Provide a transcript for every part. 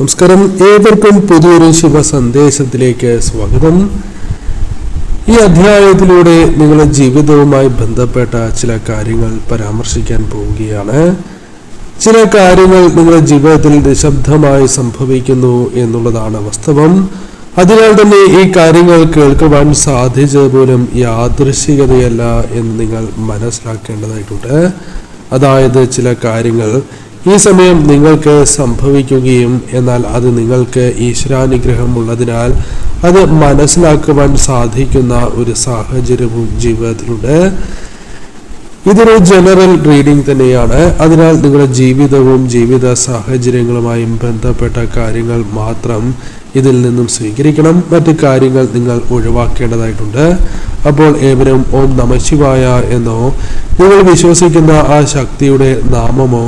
നമസ്കാരം, ഏവർക്കും പുതിയൊരു ശുഭ സന്ദേശത്തിലേക്ക് സ്വാഗതം. ഈ അധ്യായത്തിലൂടെ നിങ്ങളുടെ ജീവിതവുമായി ബന്ധപ്പെട്ട ചില കാര്യങ്ങൾ പരാമർശിക്കാൻ പോവുകയാണ്. ചില കാര്യങ്ങൾ നിങ്ങളുടെ ജീവിതത്തിൽ നിശബ്ദമായി സംഭവിക്കുന്നു എന്നുള്ളതാണ് വാസ്തവം. അതിനാൽ തന്നെ ഈ കാര്യങ്ങൾ കേൾക്കുവാൻ സാധിച്ചത് പോലും യാദൃശ്ചികതയല്ല എന്ന് നിങ്ങൾ മനസ്സിലാക്കേണ്ടതായിട്ടുണ്ട്. അതായത് ചില കാര്യങ്ങൾ ഈ സമയം നിങ്ങൾക്ക് സംഭവിക്കുകയും എന്നാൽ അത് നിങ്ങൾക്ക് ഈശ്വരാനുഗ്രഹം ഉള്ളതിനാൽ അത് മനസ്സിലാക്കുവാൻ സാധിക്കുന്ന ഒരു സാഹചര്യവും ജീവിതത്തിലുണ്ട്. ഇതൊരു ജനറൽ റീഡിംഗ് തന്നെയാണ്. അതിനാൽ നിങ്ങളുടെ ജീവിതവും ജീവിത സാഹചര്യങ്ങളുമായും ബന്ധപ്പെട്ട കാര്യങ്ങൾ മാത്രം ഇതിൽ നിന്നും സ്വീകരിക്കണം. മറ്റു കാര്യങ്ങൾ നിങ്ങൾ ഒഴിവാക്കേണ്ടതായിട്ടുണ്ട്. അപ്പോൾ ഏവരും ഓം നമഃശിവായ എന്നോ നിങ്ങൾ വിശ്വസിക്കുന്ന ആ ശക്തിയുടെ നാമമോ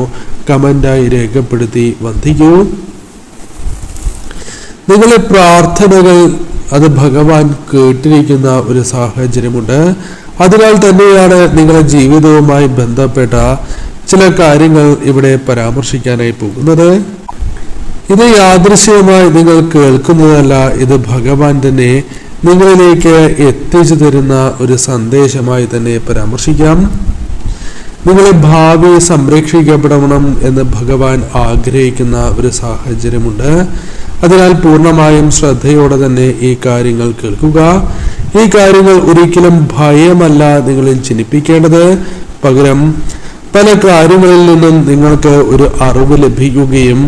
കമന്റായി രേഖപ്പെടുത്തി വന്ദിക്കൂ. നിങ്ങളുടെ പ്രാർത്ഥനകൾ അത് ഭഗവാൻ കേട്ടിരിക്കുന്ന ഒരു സാഹചര്യമുണ്ട്. അതിനാൽ തന്നെയാണ് നിങ്ങളുടെ ജീവിതവുമായി ബന്ധപ്പെട്ട ചില കാര്യങ്ങൾ ഇവിടെ പരാമർശിക്കാനായി പോകുന്നത്. ഇത് യാദൃശ്ചികമായി നിങ്ങൾ കേൾക്കുന്നതല്ല, ഇത് ഭഗവാൻ തന്നെ നിങ്ങളിലേക്ക് എത്തിച്ചു തരുന്ന ഒരു സന്ദേശമായി തന്നെ പരാമർശിക്കാം. നിങ്ങളെ ഭാവി സംരക്ഷിക്കപ്പെടണം എന്ന് ഭഗവാൻ ആഗ്രഹിക്കുന്ന ഒരു സാഹചര്യമുണ്ട്. അതിനാൽ പൂർണ്ണമായും ശ്രദ്ധയോടെ തന്നെ ഈ കാര്യങ്ങൾ കേൾക്കുക. ഈ കാര്യങ്ങൾ ഒരിക്കലും ഭയമല്ല നിങ്ങളിൽ ജനിപ്പിക്കേണ്ടത്, പകരം പല കാര്യങ്ങളിൽ നിന്നും നിങ്ങൾക്ക് ഒരു അറിവ് ലഭിക്കുകയും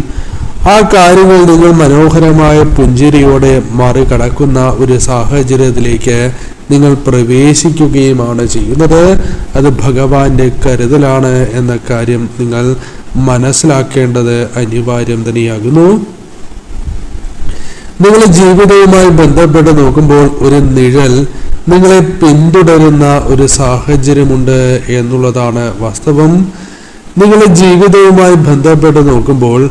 ആ കാര്യങ്ങൾ നിങ്ങൾ മനോഹരമായ പുഞ്ചിരിയോടെ മറികടക്കുന്ന ഒരു സാഹചര്യത്തിലേക്ക് നിങ്ങൾ പ്രവേശിക്കുകയുമാണ് ചെയ്യുന്നത്. അത് ഭഗവാന്റെ കരുതലാണ് എന്ന കാര്യം നിങ്ങൾ മനസ്സിലാക്കേണ്ടത് അനിവാര്യം തന്നെയാകുന്നു. നിങ്ങളുടെ ജീവിതവുമായി ബന്ധപ്പെട്ട് നോക്കുമ്പോൾ ഒരു നിഴൽ നിങ്ങളെ പിന്തുടരുന്ന ഒരു സാഹചര്യമുണ്ട് എന്നുള്ളതാണ് വാസ്തവം. നിങ്ങളുടെ ജീവിതവുമായി ബന്ധപ്പെട്ട് നോക്കുമ്പോൾ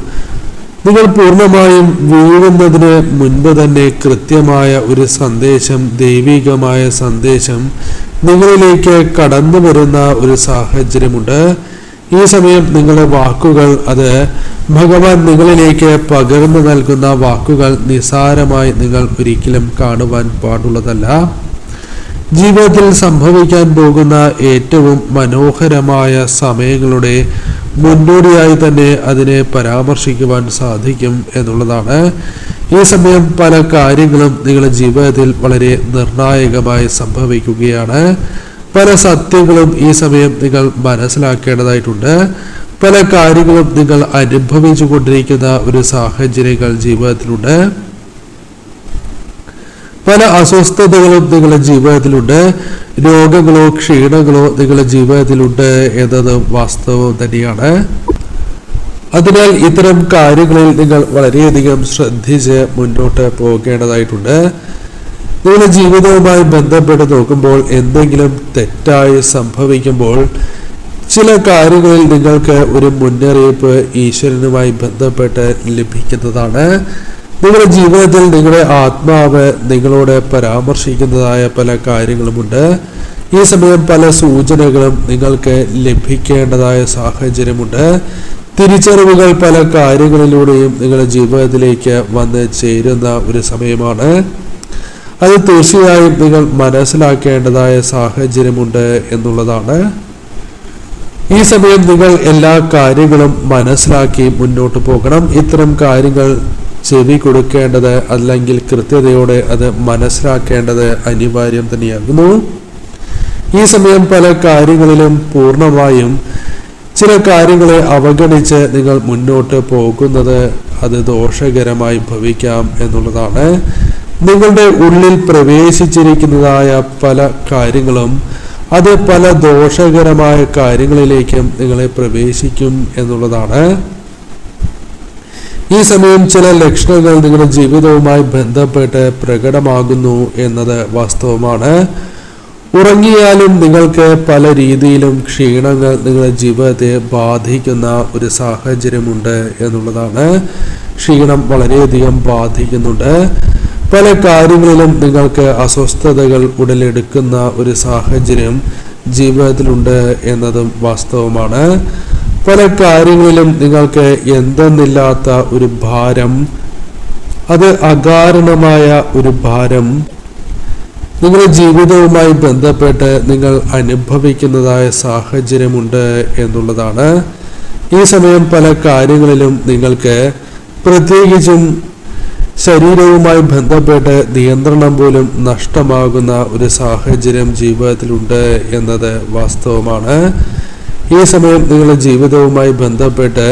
നിങ്ങൾ പൂർണ്ണമായും വീഴുന്നതിന് മുൻപ് തന്നെ കൃത്യമായ ഒരു സന്ദേശം, ദൈവികമായ സന്ദേശം നിങ്ങളിലേക്ക് കടന്നു വരുന്ന ഒരു സാഹചര്യമുണ്ട്. ഈ സമയം നിങ്ങളുടെ വാക്കുകൾ, അത് ഭഗവാൻ നിങ്ങളിലേക്ക് പകർന്നു നൽകുന്ന വാക്കുകൾ നിസ്സാരമായി നിങ്ങൾ ഒരിക്കലും കാണുവാൻ പാടുള്ളതല്ല. ജീവിതത്തിൽ സംഭവിക്കാൻ പോകുന്ന ഏറ്റവും മനോഹരമായ സമയങ്ങളുടെ മുന്നോടിയായി തന്നെ അതിനെ പരാമർശിക്കുവാൻ സാധിക്കും എന്നുള്ളതാണ്. ഈ സമയം പല കാര്യങ്ങളും നിങ്ങളുടെ ജീവിതത്തിൽ വളരെ നിർണായകമായി സംഭവിക്കുകയാണ്. പല സത്യങ്ങളും ഈ സമയം നിങ്ങൾ മനസ്സിലാക്കേണ്ടതായിട്ടുണ്ട്. പല കാര്യങ്ങളും നിങ്ങൾ അനുഭവിച്ചു കൊണ്ടിരിക്കുന്ന ഒരു സാഹചര്യങ്ങൾ ജീവിതത്തിലുണ്ട്. പല അസ്വസ്ഥതകളും നിങ്ങളുടെ ജീവിതത്തിലുണ്ട്. രോഗങ്ങളോ ക്ഷീണങ്ങളോ നിങ്ങളുടെ ജീവിതത്തിലുണ്ട് എന്നത് വാസ്തവം തന്നെയാണ്. അതിനാൽ ഇത്തരം കാര്യങ്ങളിൽ നിങ്ങൾ വളരെയധികം ശ്രദ്ധിച്ച് മുന്നോട്ട് പോകേണ്ടതായിട്ടുണ്ട്. നിങ്ങളുടെ ജീവിതവുമായി ബന്ധപ്പെട്ട് നോക്കുമ്പോൾ എന്തെങ്കിലും തെറ്റായി സംഭവിക്കുമ്പോൾ ചില കാര്യങ്ങളിൽ നിങ്ങൾക്ക് ഒരു മുന്നറിയിപ്പ് ഈശ്വരനുമായി ബന്ധപ്പെട്ട് ലഭിക്കുന്നതാണ്. നിങ്ങളുടെ ജീവിതത്തിൽ നിങ്ങളുടെ ആത്മാവ് നിങ്ങളോട് പരാമർശിക്കുന്നതായ പല കാര്യങ്ങളുമുണ്ട്. ഈ സമയം പല സൂചനകളും നിങ്ങൾക്ക് ലഭിക്കേണ്ടതായ സാഹചര്യമുണ്ട്. തിരിച്ചറിവുകൾ പല കാര്യങ്ങളിലൂടെയും നിങ്ങളുടെ ജീവിതത്തിലേക്ക് വന്ന് ചേരുന്ന ഒരു സമയമാണ്. അത് തീർച്ചയായും നിങ്ങൾ മനസ്സിലാക്കേണ്ടതായ സാഹചര്യമുണ്ട് എന്നുള്ളതാണ്. ഈ സമയം നിങ്ങൾ എല്ലാ കാര്യങ്ങളും മനസ്സിലാക്കി മുന്നോട്ട് പോകണം. ഇത്തരം കാര്യങ്ങൾ ചെവി കൊടുക്കേണ്ടത്, അല്ലെങ്കിൽ കൃത്യതയോടെ അത് മനസ്സിലാക്കേണ്ടത് അനിവാര്യം തന്നെയാകുന്നു. ഈ സമയം പല കാര്യങ്ങളിലും പൂർണ്ണമായും ചില കാര്യങ്ങളെ അവഗണിച്ച് നിങ്ങൾ മുന്നോട്ട് പോകുന്നത് അത് ദോഷകരമായി ഭവിക്കാം എന്നുള്ളതാണ്. നിങ്ങളുടെ ഉള്ളിൽ പ്രവേശിച്ചിരിക്കുന്നതായ പല കാര്യങ്ങളും അത് പല ദോഷകരമായ കാര്യങ്ങളിലേക്കും നിങ്ങളെ പ്രവേശിക്കും എന്നുള്ളതാണ്. ഈ സമയം ചില ലക്ഷണങ്ങൾ നിങ്ങളുടെ ജീവിതവുമായി ബന്ധപ്പെട്ട് പ്രകടമാകുന്നു എന്നത് വാസ്തവമാണ്. ഉറങ്ങിയാലും നിങ്ങൾക്ക് പല രീതിയിലും ക്ഷീണങ്ങൾ നിങ്ങളുടെ ജീവിതത്തെ ബാധിക്കുന്ന ഒരു സാഹചര്യമുണ്ട് എന്നുള്ളതാണ്. ക്ഷീണം വളരെയധികം ബാധിക്കുന്നുണ്ട്. പല കാര്യങ്ങളിലും നിങ്ങൾക്ക് അസ്വസ്ഥതകൾ ഉടലെടുക്കുന്ന ഒരു സാഹചര്യം ജീവിതത്തിലുണ്ട് എന്നതും വാസ്തവമാണ്. പല കാര്യങ്ങളിലും നിങ്ങൾക്ക് എന്തെന്നില്ലാത്ത ഒരു ഭാരം, അത് അകാരണമായ ഒരു ഭാരം നിങ്ങളുടെ ജീവിതവുമായി ബന്ധപ്പെട്ട് നിങ്ങൾ അനുഭവിക്കുന്നതായ സാഹചര്യമുണ്ട് എന്നുള്ളതാണ്. ഈ സമയം പല കാര്യങ്ങളിലും നിങ്ങൾക്ക്, പ്രത്യേകിച്ചും ശരീരവുമായി ബന്ധപ്പെട്ട് നിയന്ത്രണം പോലും നഷ്ടമാകുന്ന ഒരു സാഹചര്യം ജീവിതത്തിലുണ്ട് എന്നത് വാസ്തവമാണ്. ഈ സമയം നിങ്ങളുടെ ജീവിതവുമായി ബന്ധപ്പെട്ട്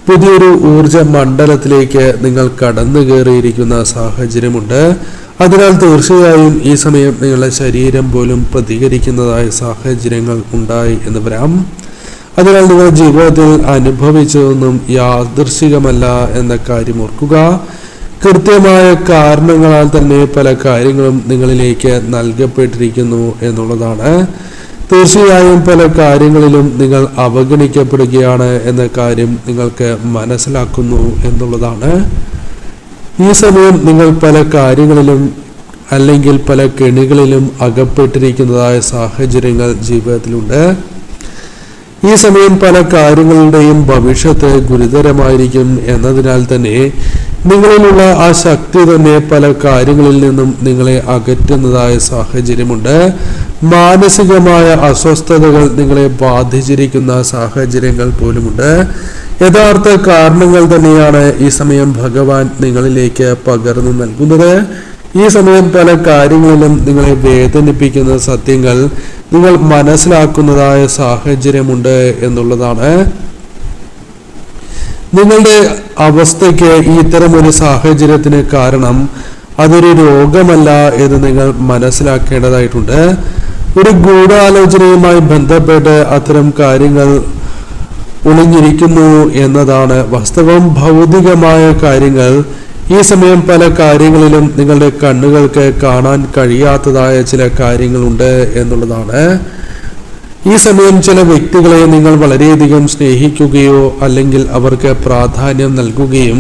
പുതിയൊരു ഊർജ മണ്ഡലത്തിലേക്ക് നിങ്ങൾ കടന്നു കയറിയിരിക്കുന്ന സാഹചര്യമുണ്ട്. അതിനാൽ തീർച്ചയായും ഈ സമയം നിങ്ങളുടെ ശരീരം പോലും പ്രതികരിക്കുന്നതായ സാഹചര്യങ്ങൾ ഉണ്ടായി എന്ന് വരാം. അതിനാൽ നിങ്ങളുടെ ജീവിതത്തിൽ അനുഭവിച്ചതൊന്നും യാദൃശ്ചികമല്ല എന്ന കാര്യം ഓർക്കുക. കൃത്യമായ കാരണങ്ങളാൽ തന്നെ പല കാര്യങ്ങളും നിങ്ങളിലേക്ക് നൽകപ്പെട്ടിരിക്കുന്നു എന്നുള്ളതാണ്. തീർച്ചയായും പല കാര്യങ്ങളിലും നിങ്ങൾ അവഗണിക്കപ്പെടുകയാണ് എന്ന കാര്യം നിങ്ങൾക്ക് മനസ്സിലാക്കുന്നു എന്നുള്ളതാണ്. ഈ സമയം നിങ്ങൾ പല കാര്യങ്ങളിലും അല്ലെങ്കിൽ പല കെണികളിലും അകപ്പെട്ടിരിക്കുന്നതായ സാഹചര്യങ്ങൾ ജീവിതത്തിലുണ്ട്. ഈ സമയം പല കാര്യങ്ങളുടെയും ഭവിഷ്യത്ത് ഗുരുതരമായിരിക്കും എന്നതിനാൽ തന്നെ നിങ്ങളിലുള്ള ആ ശക്തി തന്നെ പല കാര്യങ്ങളിൽ നിന്നും നിങ്ങളെ അകറ്റുന്നതായ സാഹചര്യമുണ്ട്. മാനസികമായ അസ്വസ്ഥതകൾ നിങ്ങളെ ബാധിച്ചിരിക്കുന്ന സാഹചര്യങ്ങൾ പോലുമുണ്ട്. യഥാർത്ഥ കാരണങ്ങൾ തന്നെയാണ് ഈ സമയം ഭഗവാൻ നിങ്ങളിലേക്ക് പകർന്നു നൽകുന്നത്. ഈ സമയം പല കാര്യങ്ങളിലും നിങ്ങളെ വേദനിപ്പിക്കുന്ന സത്യങ്ങൾ നിങ്ങൾ മനസ്സിലാക്കുന്നതായ സാഹചര്യമുണ്ട് എന്നുള്ളതാണ്. നിങ്ങളുടെ അവസ്ഥയ്ക്ക് ഇത്തരമൊരു സാഹചര്യത്തിന് കാരണം അതൊരു രോഗമല്ല എന്ന് നിങ്ങൾ മനസ്സിലാക്കേണ്ടതായിട്ടുണ്ട്. ഒരു ഗൂഢാലോചനയുമായി ബന്ധപ്പെട്ട് അത്തരം കാര്യങ്ങൾ ഒളിഞ്ഞിരിക്കുന്നു എന്നതാണ് വാസ്തവം. ഭൗതികമായ കാര്യങ്ങൾ ഈ സമയം പല കാര്യങ്ങളിലും നിങ്ങളുടെ കണ്ണുകൾക്ക് കാണാൻ കഴിയാത്തതായ ചില കാര്യങ്ങളുണ്ട് എന്നുള്ളതാണ്. ഈ സമയം ചില വ്യക്തികളെ നിങ്ങൾ വളരെയധികം സ്നേഹിക്കുകയോ അല്ലെങ്കിൽ അവർക്ക് പ്രാധാന്യം നൽകുകയും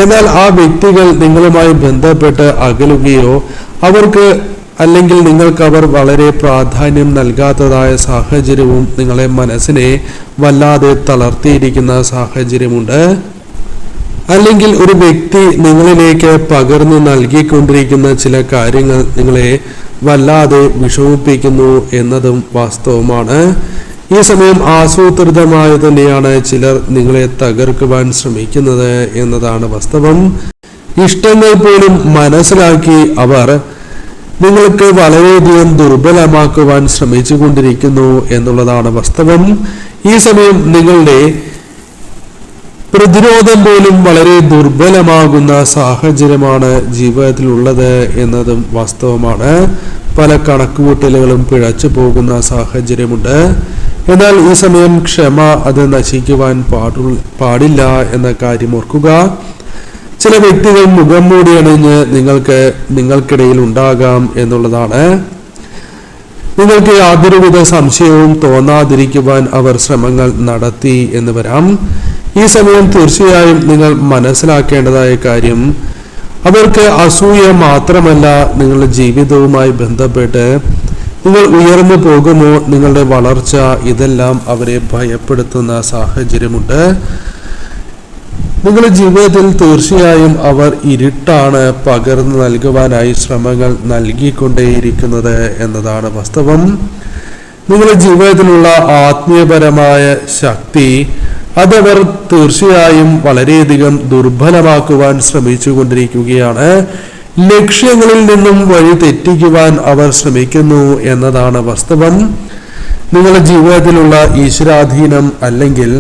എന്നാൽ ആ വ്യക്തികൾ നിങ്ങളുമായി ബന്ധപ്പെട്ട് അകലുകയോ അവർക്ക് അല്ലെങ്കിൽ നിങ്ങൾക്ക് അവർ വളരെ പ്രാധാന്യം നൽകാത്തതായ സാഹചര്യവും നിങ്ങളെ മനസ്സിനെ വല്ലാതെ തളർത്തിയിരിക്കുന്ന സാഹചര്യമുണ്ട്. അല്ലെങ്കിൽ ഒരു വ്യക്തി നിങ്ങളിലേക്ക് പകർന്നു നൽകിക്കൊണ്ടിരിക്കുന്ന ചില കാര്യങ്ങൾ നിങ്ങളെ വല്ലാതെ വിഷമിപ്പിക്കുന്നു എന്നതും വാസ്തവമാണ്. ഈ സമയം ആസൂത്രിതമായ തന്നെയാണ് ചിലർ നിങ്ങളെ തകർക്കുവാൻ ശ്രമിക്കുന്നത് എന്നതാണ് വാസ്തവം. ഇഷ്ടങ്ങൾ പോലും മനസ്സിലാക്കി അവർ നിങ്ങൾക്ക് വളരെയധികം ദുർബലമാക്കുവാൻ ശ്രമിച്ചു കൊണ്ടിരിക്കുന്നു എന്നുള്ളതാണ് വാസ്തവം. ഈ സമയം നിങ്ങളുടെ പ്രതിരോധം പോലും വളരെ ദുർബലമാകുന്ന സാഹചര്യമാണ് ജീവിതത്തിലുള്ളത് എന്നതും വാസ്തവമാണ്. പല കണക്കുകൂട്ടലുകളും പിഴച്ചു പോകുന്ന സാഹചര്യമുണ്ട്. എന്നാൽ ഈ സമയം ക്ഷമ അത് നശിക്കുവാൻ പാടില്ല എന്ന കാര്യം ഓർക്കുക. ചില വ്യക്തികൾ മുഖം മൂടി അണിഞ്ഞ് നിങ്ങൾക്കിടയിൽ ഉണ്ടാകാം എന്നുള്ളതാണ്. നിങ്ങൾക്ക് യാതൊരുവിധ സംശയവും തോന്നാതിരിക്കുവാൻ അവർ ശ്രമങ്ങൾ നടത്തി എന്ന് വരാം. ഈ സമയം തീർച്ചയായും നിങ്ങൾ മനസ്സിലാക്കേണ്ടതായ കാര്യം അവർക്ക് അസൂയ മാത്രമല്ല, നിങ്ങളുടെ ജീവിതവുമായി ബന്ധപ്പെട്ട് നിങ്ങൾ ഉയർന്നു പോകുമോ, നിങ്ങളുടെ വളർച്ച, ഇതെല്ലാം അവരെ ഭയപ്പെടുത്തുന്ന സാഹചര്യമുണ്ട്. നിങ്ങളുടെ ജീവിതത്തിൽ തീർച്ചയായും അവർ ഇരുട്ടാണ് പകർന്നു നൽകുവാനായി ശ്രമങ്ങൾ നൽകിക്കൊണ്ടേയിരിക്കുന്നത് എന്നതാണ് വാസ്തവം. നിങ്ങളുടെ ജീവിതത്തിലുള്ള ആത്മീയപരമായ ശക്തി അതവർ തീർച്ചയായും വളരെയധികം ദുർബലമാക്കുവാൻ ശ്രമിച്ചു കൊണ്ടിരിക്കുകയാണ്. ലക്ഷ്യങ്ങളിൽ നിന്നും വഴി തെറ്റിക്കുവാൻ അവർ ശ്രമിക്കുന്നു എന്നതാണ് വാസ്തവം. നിങ്ങളുടെ ജീവിതത്തിലുള്ള ഈശ്വരാധീനം അല്ലെങ്കിൽ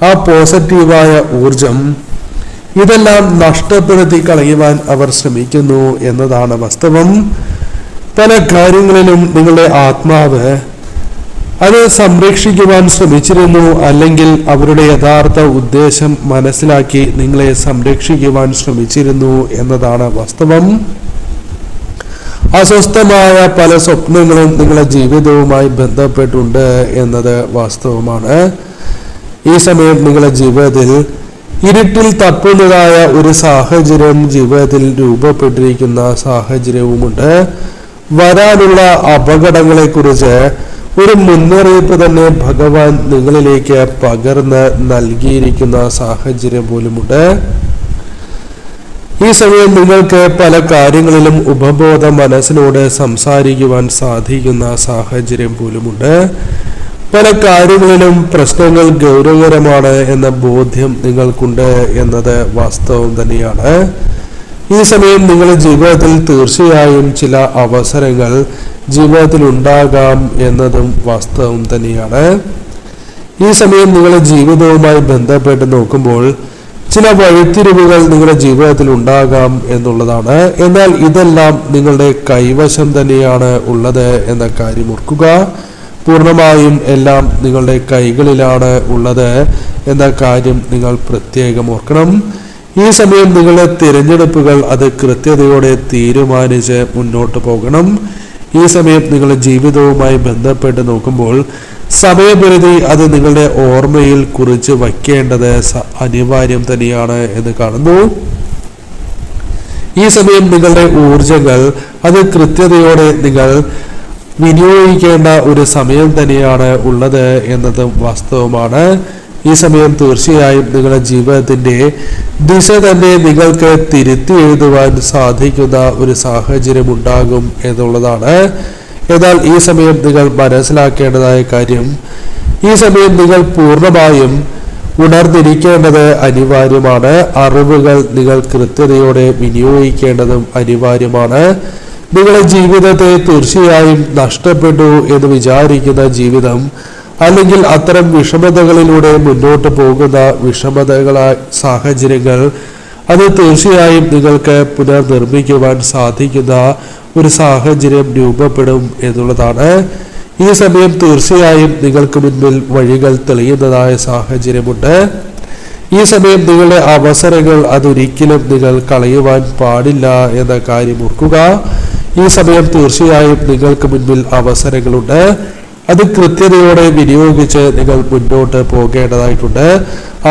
ആ പോസിറ്റീവായ ഊർജം ഇതെല്ലാം നഷ്ടപ്പെടുത്തി കളയുവാൻ അവർ ശ്രമിക്കുന്നു എന്നതാണ് വാസ്തവം. പല കാര്യങ്ങളിലും നിങ്ങളുടെ ആത്മാവ് അത് സംരക്ഷിക്കുവാൻ ശ്രമിച്ചിരുന്നു, അല്ലെങ്കിൽ അവരുടെ യഥാർത്ഥ ഉദ്ദേശം മനസ്സിലാക്കി നിങ്ങളെ സംരക്ഷിക്കുവാൻ ശ്രമിച്ചിരുന്നു എന്നതാണ് വാസ്തവം. അസ്വസ്ഥമായ പല സ്വപ്നങ്ങളും നിങ്ങളുടെ ജീവിതവുമായി ബന്ധപ്പെട്ടുണ്ട് എന്നത് വാസ്തവമാണ്. ഈ സമയം നിങ്ങളുടെ ജീവിതത്തിൽ ഇരുട്ടിൽ തപ്പുന്നതായ ഒരു സാഹചര്യം ജീവിതത്തിൽ രൂപപ്പെട്ടിരിക്കുന്ന സാഹചര്യവുമുണ്ട്. വരാനുള്ള അപകടങ്ങളെക്കുറിച്ച് ഒരു മുന്നറിയിപ്പ് തന്നെ ഭഗവാൻ നിങ്ങളിലേക്ക് പകർന്ന് നൽകിയിരിക്കുന്ന സാഹചര്യം പോലുമുണ്ട്. ഈ സമയം നിങ്ങൾക്ക് പല കാര്യങ്ങളിലും ഉപബോധ മനസ്സിനോട് സംസാരിക്കുവാൻ സാധിക്കുന്ന സാഹചര്യം പോലുമുണ്ട്. പല കാര്യങ്ങളിലും പ്രശ്നങ്ങൾ ഗൗരവകരമാണ് എന്ന ബോധ്യം നിങ്ങൾക്കുണ്ട് എന്നത് വാസ്തവം തന്നെയാണ്. ഈ സമയം നിങ്ങളുടെ ജീവിതത്തിൽ തീർച്ചയായും ചില അവസരങ്ങൾ ജീവിതത്തിൽ ഉണ്ടാകാം എന്നതും വാസ്തവം തന്നെയാണ്. ഈ സമയം നിങ്ങളുടെ ജീവിതവുമായി ബന്ധപ്പെട്ട് നോക്കുമ്പോൾ ചില വഴിത്തിരിവുകൾ നിങ്ങളുടെ ജീവിതത്തിൽ ഉണ്ടാകാം എന്നുള്ളതാണ്. എന്നാൽ ഇതെല്ലാം നിങ്ങളുടെ കൈവശം തന്നെയാണ് ഉള്ളത് എന്ന കാര്യം ഓർക്കുക. പൂർണ്ണമായും എല്ലാം നിങ്ങളുടെ കൈകളിലാണ് ഉള്ളത് എന്ന കാര്യം നിങ്ങൾ പ്രത്യേകം ഓർക്കണം. ഈ സമയം നിങ്ങളുടെ തിരഞ്ഞെടുപ്പുകൾ അത് കൃത്യതയോടെ തീരുമാനിച്ച് മുന്നോട്ട് പോകണം. ഈ സമയം നിങ്ങളുടെ ജീവിതവുമായി ബന്ധപ്പെട്ട് നോക്കുമ്പോൾ സമയപരിധി അത് നിങ്ങളുടെ ഓർമ്മയിൽ കുറിച്ച് വയ്ക്കേണ്ടത് അനിവാര്യം തന്നെയാണ് എന്ന് കാണുന്നു. ഈ സമയം നിങ്ങളുടെ ഊർജങ്ങൾ അത് കൃത്യതയോടെ നിങ്ങൾ വിനിയോഗിക്കേണ്ട ഒരു സമയം തന്നെയാണ് ഉള്ളത് എന്നതും വാസ്തവമാണ്. ഈ സമയം തീർച്ചയായും നിങ്ങളുടെ ജീവിതത്തിന്റെ ദിശ തന്നെ നിങ്ങൾക്ക് തിരുത്തി എഴുതുവാൻ സാധിക്കുന്ന ഒരു സാഹചര്യം ഉണ്ടാകും എന്നുള്ളതാണ്. എന്നാൽ ഈ സമയം നിങ്ങൾ മനസ്സിലാക്കേണ്ടതായ കാര്യം, ഈ സമയം നിങ്ങൾ പൂർണ്ണമായും ഉണർന്നിരിക്കേണ്ടത് അനിവാര്യമാണ്. അറിവുകൾ നിങ്ങൾ കൃത്യതയോടെ വിനിയോഗിക്കേണ്ടതും അനിവാര്യമാണ്. നിങ്ങളുടെ ജീവിതത്തെ തീർച്ചയായും നഷ്ടപ്പെട്ടു എന്ന് വിചാരിക്കുന്ന ജീവിതം, അല്ലെങ്കിൽ അത്തരം വിഷമതകളിലൂടെ മുന്നോട്ട് പോകുന്ന വിഷമതകളായ സാഹചര്യങ്ങൾ, അത് തീർച്ചയായും നിങ്ങൾക്ക് പുനർനിർമ്മിക്കുവാൻ സാധിക്കുന്ന ഒരു സാഹചര്യം രൂപപ്പെടും എന്നുള്ളതാണ്. ഈ സമയം തീർച്ചയായും നിങ്ങൾക്ക് മുൻപിൽ വഴികൾ തെളിയുന്നതായ സാഹചര്യമുണ്ട്. ഈ സമയം നിങ്ങളുടെ അവസരങ്ങൾ അതൊരിക്കലും നിങ്ങൾ കളയുവാൻ പാടില്ല എന്ന കാര്യം ഓർക്കുക. ഈ സമയം തീർച്ചയായും നിങ്ങൾക്ക് മുൻപിൽ അവസരങ്ങളുണ്ട്. അത് കൃത്യതയോടെ വിനിയോഗിച്ച് നിങ്ങൾ മുന്നോട്ട് പോകേണ്ടതായിട്ടുണ്ട്.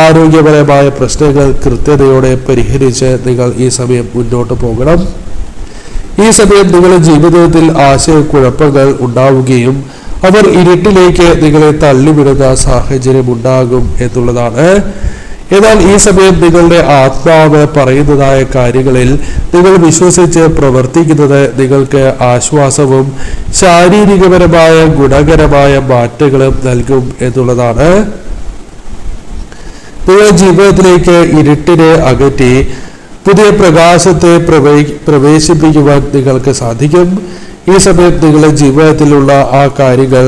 ആരോഗ്യപരമായ പ്രശ്നങ്ങൾ കൃത്യതയോടെ പരിഹരിച്ച് നിങ്ങൾ ഈ സമയം മുന്നോട്ട് പോകണം. ഈ സമയം നിങ്ങളുടെ ജീവിതത്തിൽ ആശയക്കുഴപ്പങ്ങൾ ഉണ്ടാവുകയും അവർ ഇരുട്ടിലേക്ക് നിങ്ങളെ തള്ളിവിടുന്ന സാഹചര്യം ഉണ്ടാകും എന്നുള്ളതാണ്. എന്നാൽ ഈ സമയം നിങ്ങളുടെ ആത്മാവ് പറയുന്നതായ കാര്യങ്ങളിൽ നിങ്ങൾ വിശ്വസിച്ച് പ്രവർത്തിക്കുന്നത് നിങ്ങൾക്ക് ആശ്വാസവും ശാരീരികപരമായ ഗുണകരമായ മാറ്റങ്ങളും നൽകും എന്നുള്ളതാണ്. നിങ്ങളുടെ ജീവിതത്തിലേക്ക് ഇരുട്ടിനെ അകറ്റി പുതിയ പ്രകാശത്തെ പ്രവേശിപ്പിക്കുവാൻ നിങ്ങൾക്ക് സാധിക്കും. ഈ സമയം നിങ്ങളുടെ ജീവിതത്തിലുള്ള ആ കാര്യങ്ങൾ,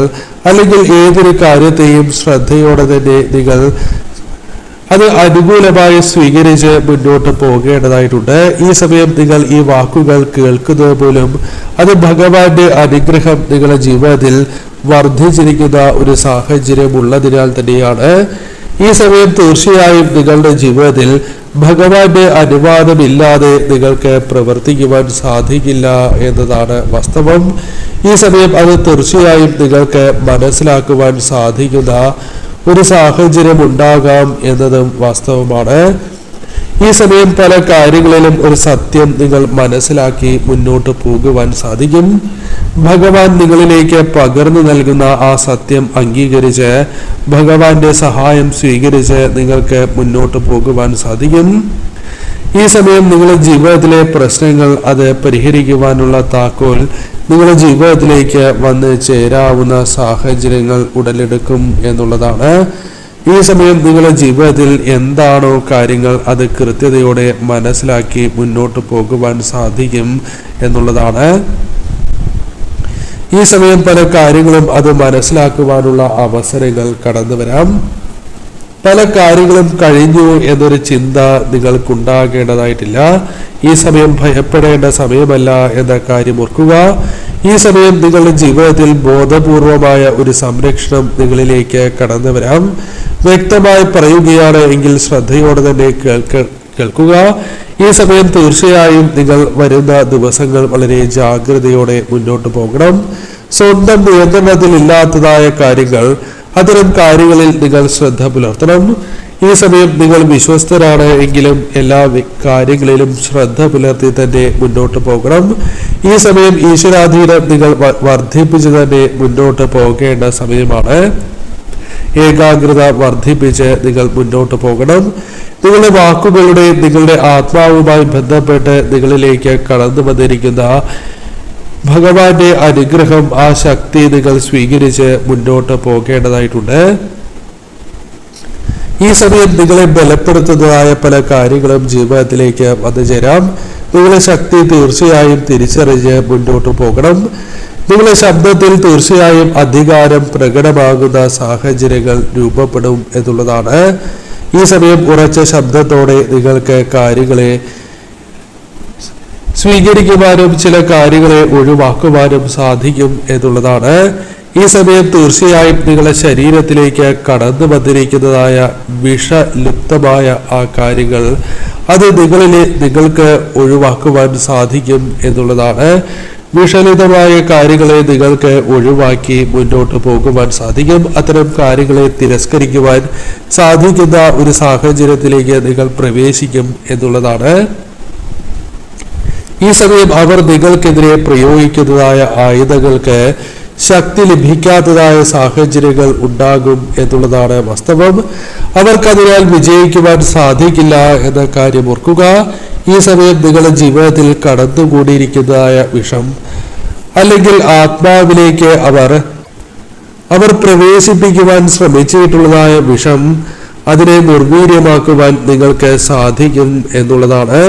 അല്ലെങ്കിൽ ഏതൊരു കാര്യത്തെയും ശ്രദ്ധയോടെ തന്നെ നിങ്ങൾ അത് അനുകൂലമായി സ്വീകരിച്ച് മുന്നോട്ട് പോകേണ്ടതായിട്ടുണ്ട്. ഈ സമയം നിങ്ങൾ ഈ വാക്കുകൾ കേൾക്കുന്നത് പോലും അത് ഭഗവാന്റെ അനുഗ്രഹം നിങ്ങളുടെ ജീവിതത്തിൽ വർദ്ധിച്ചിരിക്കുന്ന ഒരു സാഹചര്യം ഉള്ളതിനാൽ തന്നെയാണ്. ഈ സമയം തീർച്ചയായും നിങ്ങളുടെ ജീവിതത്തിൽ ഭഗവാന്റെ അനുവാദമില്ലാതെ നിങ്ങൾക്ക് പ്രവർത്തിക്കുവാൻ സാധിക്കില്ല എന്നതാണ് വാസ്തവം. ഈ സമയം അത് തീർച്ചയായും നിങ്ങൾക്ക് മനസ്സിലാക്കുവാൻ സാധിക്കുന്ന ഒരു സാഹചര്യം ഉണ്ടാകാം എന്നതും വാസ്തവമാണ്. ഈ സമയം പല കാര്യങ്ങളിലും ഒരു സത്യം നിങ്ങൾ മനസ്സിലാക്കി മുന്നോട്ട് പോകുവാൻ സാധിക്കും. ഭഗവാൻ നിങ്ങളിലേക്ക് പകർന്നു നൽകുന്ന ആ സത്യം അംഗീകരിച്ച് ഭഗവാന്റെ സഹായം സ്വീകരിച്ച് നിങ്ങൾക്ക് മുന്നോട്ട് പോകുവാൻ സാധിക്കും. ഈ സമയം നിങ്ങളുടെ ജീവിതത്തിലെ പ്രശ്നങ്ങൾ അത് പരിഹരിക്കുവാനുള്ള താക്കോൽ നിങ്ങളുടെ ജീവിതത്തിലേക്ക് വന്ന് ചേരാവുന്ന സാഹചര്യങ്ങൾ ഉടലെടുക്കും എന്നുള്ളതാണ്. ഈ സമയം നിങ്ങളുടെ ജീവിതത്തിൽ എന്താണോ കാര്യങ്ങൾ അത് കൃത്യതയോടെ മനസ്സിലാക്കി മുന്നോട്ട് പോകുവാൻ സാധിക്കും എന്നുള്ളതാണ്. ഈ സമയം പല കാര്യങ്ങളും അത് മനസ്സിലാക്കുവാനുള്ള അവസരങ്ങൾ കടന്നു വരാം. പല കാര്യങ്ങളും കഴിഞ്ഞു എന്നൊരു ചിന്ത നിങ്ങൾക്കുണ്ടാകേണ്ടതായിട്ടില്ല. ഈ സമയം ഭയപ്പെടേണ്ട സമയമല്ല എന്ന കാര്യം ഓർക്കുക. ഈ സമയം നിങ്ങളുടെ ജീവിതത്തിൽ ബോധപൂർവമായ ഒരു സംരക്ഷണം നിങ്ങളിലേക്ക് കടന്നു വരാം. വ്യക്തമായി പറയുകയാണ് എങ്കിൽ ശ്രദ്ധയോടെ തന്നെ കേൾക്കുക. ഈ സമയം തീർച്ചയായും നിങ്ങൾ വരുന്ന ദിവസങ്ങൾ വളരെ ജാഗ്രതയോടെ മുന്നോട്ട് പോകണം. സ്വന്തം നിയന്ത്രണത്തിൽ ഇല്ലാത്തതായ കാര്യങ്ങൾ, അത്തരം കാര്യങ്ങളിൽ നിങ്ങൾ ശ്രദ്ധ പുലർത്തണം. ഈ സമയം നിങ്ങൾ വിശ്വസ്തരാണ് എങ്കിലും എല്ലാ കാര്യങ്ങളിലും ശ്രദ്ധ പുലർത്തി തന്നെ മുന്നോട്ട് പോകണം. ഈ സമയം ഈശ്വരാധീനം നിങ്ങൾ വർദ്ധിപ്പിച്ച് തന്നെ മുന്നോട്ട് പോകേണ്ട സമയമാണ്. ഏകാഗ്രത വർദ്ധിപ്പിച്ച് നിങ്ങൾ മുന്നോട്ട് പോകണം. നിങ്ങളുടെ വാക്കുകളുടെ നിങ്ങളുടെ ആത്മാവുമായി ബന്ധപ്പെട്ട് നിങ്ങളിലേക്ക് കടന്നു വന്നിരിക്കുന്ന ഭഗവാന്റെ അനുഗ്രഹം, ആ ശക്തി നിങ്ങൾ സ്വീകരിച്ച് മുന്നോട്ട് പോകേണ്ടതായിട്ടുണ്ട്. ഈ സമയം നിങ്ങളെ ബലപ്പെടുത്തുന്നതായ പല കാര്യങ്ങളും ജീവിതത്തിലേക്ക് വന്നു ചേരാം. നിങ്ങളുടെ ശക്തി തീർച്ചയായും തിരിച്ചറിഞ്ഞ് മുന്നോട്ട് പോകണം. നിങ്ങളുടെ ശബ്ദത്തിൽ തീർച്ചയായും അധികാരം പ്രകടമാകുന്ന സാഹചര്യങ്ങൾ രൂപപ്പെടും എന്നുള്ളതാണ്. ഈ സമയം ഉറച്ച ശബ്ദത്തോടെ നിങ്ങൾക്ക് കാര്യങ്ങളെ സ്വീകരിക്കുവാനും ചില കാര്യങ്ങളെ ഒഴിവാക്കുവാനും സാധിക്കും എന്നുള്ളതാണ്. ഈ സമയം തീർച്ചയായും നിങ്ങളുടെ ശരീരത്തിലേക്ക് കടന്നു വന്നിരിക്കുന്നതായ വിഷലിപ്തമായ ആ കാര്യങ്ങൾ അത് നിങ്ങൾക്ക് ഒഴിവാക്കുവാൻ സാധിക്കും എന്നുള്ളതാണ്. വിഷലിതമായ കാര്യങ്ങളെ നിങ്ങൾക്ക് ഒഴിവാക്കി മുന്നോട്ട് പോകുവാൻ സാധിക്കും. അത്തരം കാര്യങ്ങളെ തിരസ്കരിക്കുവാൻ സാധിക്കുന്ന ഒരു സാഹചര്യത്തിലേക്ക് നിങ്ങൾ പ്രവേശിക്കും എന്നുള്ളതാണ്. ഈ സമയം അവർ നിങ്ങൾക്കെതിരെ പ്രയോഗിക്കുന്നതായ ആയുധങ്ങൾക്ക് ശക്തി ലഭിക്കാത്തതായ സാഹചര്യങ്ങൾ ഉണ്ടാകും എന്നുള്ളതാണ് വാസ്തവം. അവർക്കതിനാൽ വിജയിക്കുവാൻ സാധിക്കില്ല എന്ന കാര്യം ഓർക്കുക. ഈ സമയം നിങ്ങളുടെ ജീവിതത്തിൽ കടന്നുകൂടിയിരിക്കുന്നതായ വിഷം അല്ലെങ്കിൽ ആത്മാവിലേക്ക് അവർ പ്രവേശിപ്പിക്കുവാൻ ശ്രമിച്ചിട്ടുള്ളതായ വിഷം, അതിനെ നിർവീര്യമാക്കുവാൻ നിങ്ങൾക്ക് സാധിക്കും എന്നുള്ളതാണ്.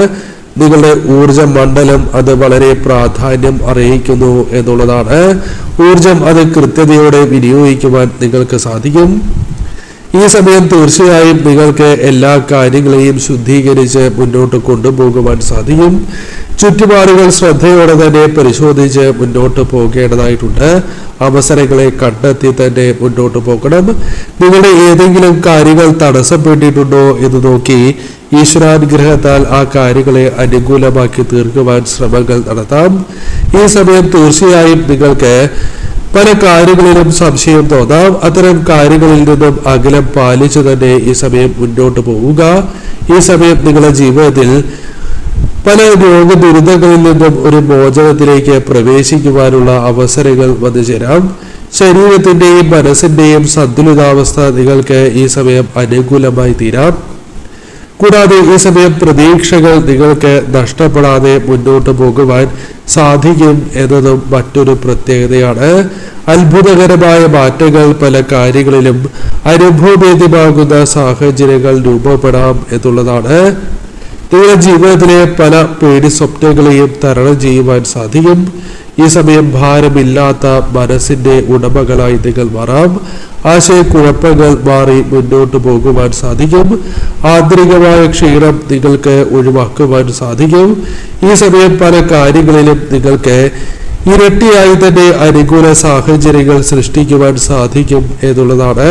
നിങ്ങളുടെ ഊർജ മണ്ഡലം അത് വളരെ പ്രാധാന്യം അറിയിക്കുന്നു എന്നുള്ളതാണ്. ഊർജം അത് കൃത്യതയോടെ വിനിയോഗിക്കുവാൻ നിങ്ങൾക്ക് സാധിക്കും. ഈ സമയം തീർച്ചയായും നിങ്ങൾക്ക് എല്ലാ കാര്യങ്ങളെയും ശുദ്ധീകരിച്ച് മുന്നോട്ട് കൊണ്ടുപോകുവാൻ സാധിക്കും. ചുറ്റുപാടുകൾ ശ്രദ്ധയോടെ തന്നെ പരിശോധിച്ച് മുന്നോട്ട് പോകേണ്ടതായിട്ടുണ്ട്. അവസരങ്ങളെ കണ്ടെത്തി തന്നെ മുന്നോട്ട് പോകണം. നിങ്ങളുടെ ഏതെങ്കിലും കാര്യങ്ങൾ തടസ്സപ്പെട്ടിട്ടുണ്ടോ എന്ന് നോക്കി ഈശ്വരാനുഗ്രഹത്താൽ ആ കാര്യങ്ങളെ അനുകൂലമാക്കി തീർക്കുവാൻ ശ്രമങ്ങൾ നടത്താം. ഈ സമയം തീർച്ചയായും നിങ്ങൾക്ക് പല കാര്യങ്ങളിലും സംശയം തോന്നാം. അത്തരം കാര്യങ്ങളിൽ നിന്നും അകലം പാലിച്ചു തന്നെ ഈ സമയം മുന്നോട്ട് പോവുക. ഈ സമയം നിങ്ങളുടെ ജീവിതത്തിൽ പല രോഗദുരിതങ്ങളിൽ നിന്നും ഒരു മോചനത്തിലേക്ക് പ്രവേശിക്കുവാനുള്ള അവസരങ്ങൾ വന്നു ചേരാം. ശരീരത്തിന്റെയും മനസ്സിന്റെയും സന്തുലിതാവസ്ഥ നിങ്ങൾക്ക് ഈ സമയം അനുകൂലമായി തീരാം. കൂടാതെ ഈ സമയം പ്രതീക്ഷകൾ നിങ്ങൾക്ക് നഷ്ടപ്പെടാതെ മുന്നോട്ട് പോകുവാൻ സാധിക്കും എന്നതും മറ്റൊരു പ്രത്യേകതയാണ്. അത്ഭുതകരമായ മാറ്റങ്ങൾ പല കാര്യങ്ങളിലും അനുഭവവേദ്യമാകുന്ന സാഹചര്യങ്ങൾ രൂപപ്പെടാം എന്നുള്ളതാണ്. നിങ്ങളുടെ ജീവിതത്തിലെ പല പേടി സ്വപ്നങ്ങളെയും തരണം ചെയ്യുവാൻ സാധിക്കും. ഈ സമയം ഭാരമില്ലാത്ത മനസ്സിന്റെ ഉടമകളായി നിങ്ങൾ മാറാം. ആശയക്കുഴപ്പങ്ങൾ മാറി മുന്നോട്ട് പോകുവാൻ സാധിക്കും. ആന്തരികമായ ക്ഷീണം നിങ്ങൾക്ക് ഒഴിവാക്കുവാൻ സാധിക്കും. ഈ സമയം പല കാര്യങ്ങളിലും നിങ്ങൾക്ക് ഇരട്ടിയായി തന്നെ അനുകൂല സാഹചര്യങ്ങൾ സൃഷ്ടിക്കുവാൻ സാധിക്കും എന്നുള്ളതാണ്.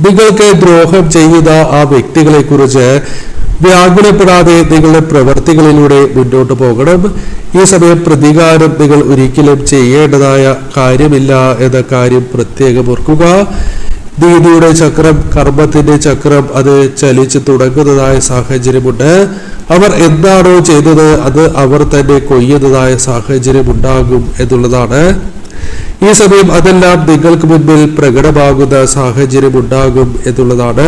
നിങ്ങൾക്ക് ദ്രോഹം ചെയ്യുന്ന ആ വ്യക്തികളെ കുറിച്ച് വ്യാകുലപ്പെടാതെ നിങ്ങളുടെ പ്രവർത്തികളിലൂടെ മുന്നോട്ട് പോകണം. ഈ സമയം പ്രതികാരം നിങ്ങൾ ഒരിക്കലും ചെയ്യേണ്ടതായ കാര്യമില്ല എന്ന കാര്യം പ്രത്യേകം ഓർക്കുക. നീതിയുടെ ചക്രം, കർമ്മത്തിന്റെ ചക്രം അത് ചലിച്ചു തുടങ്ങുന്നതായ സാഹചര്യമുണ്ട്. അവർ എന്താണോ ചെയ്തത് അത് അവർ തന്നെ കൊയ്യുന്നതായ സാഹചര്യം ഉണ്ടാകും എന്നുള്ളതാണ്. ഈ സമയം അതെല്ലാം നിങ്ങൾക്ക് മുൻപിൽ പ്രകടമാകുന്ന സാഹചര്യം ഉണ്ടാകും എന്നുള്ളതാണ്.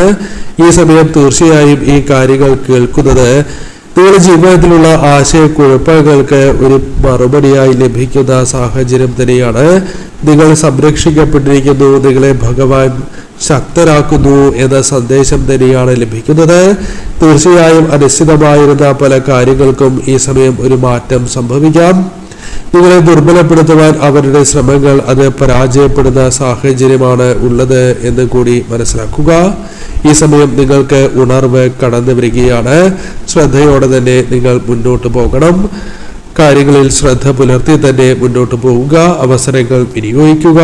ഈ സമയം തീർച്ചയായും ഈ കാര്യങ്ങൾ കേൾക്കുന്നത് നിങ്ങളുടെ ജീവിതത്തിലുള്ള ആശയക്കുഴപ്പങ്ങൾക്ക് ഒരു മറുപടിയായി ലഭിക്കുന്ന സാഹചര്യം തന്നെയാണ്. നിങ്ങൾ സംരക്ഷിക്കപ്പെട്ടിരിക്കുന്നു, നിങ്ങളെ ഭഗവാൻ ശക്തരാക്കുന്നു എന്ന സന്ദേശം തന്നെയാണ് ലഭിക്കുന്നത്. തീർച്ചയായും അനിശ്ചിതമായിരുന്ന പല കാര്യങ്ങൾക്കും ഈ സമയം ഒരു മാറ്റം സംഭവിക്കാം. നിങ്ങളെ ദുർബലപ്പെടുത്തുവാൻ അവരുടെ ശ്രമങ്ങൾ അത് പരാജയപ്പെടുന്ന സാഹചര്യമാണ് ഉള്ളത് എന്ന് കൂടി മനസ്സിലാക്കുക. ഈ സമയം നിങ്ങൾക്ക് ഉണർവ് കടന്നു വരികയാണ്. ശ്രദ്ധയോടെ തന്നെ നിങ്ങൾ മുന്നോട്ട് പോകണം. കാര്യങ്ങളിൽ ശ്രദ്ധ പുലർത്തി തന്നെ മുന്നോട്ട് പോവുക. അവസരങ്ങൾ വിനിയോഗിക്കുക.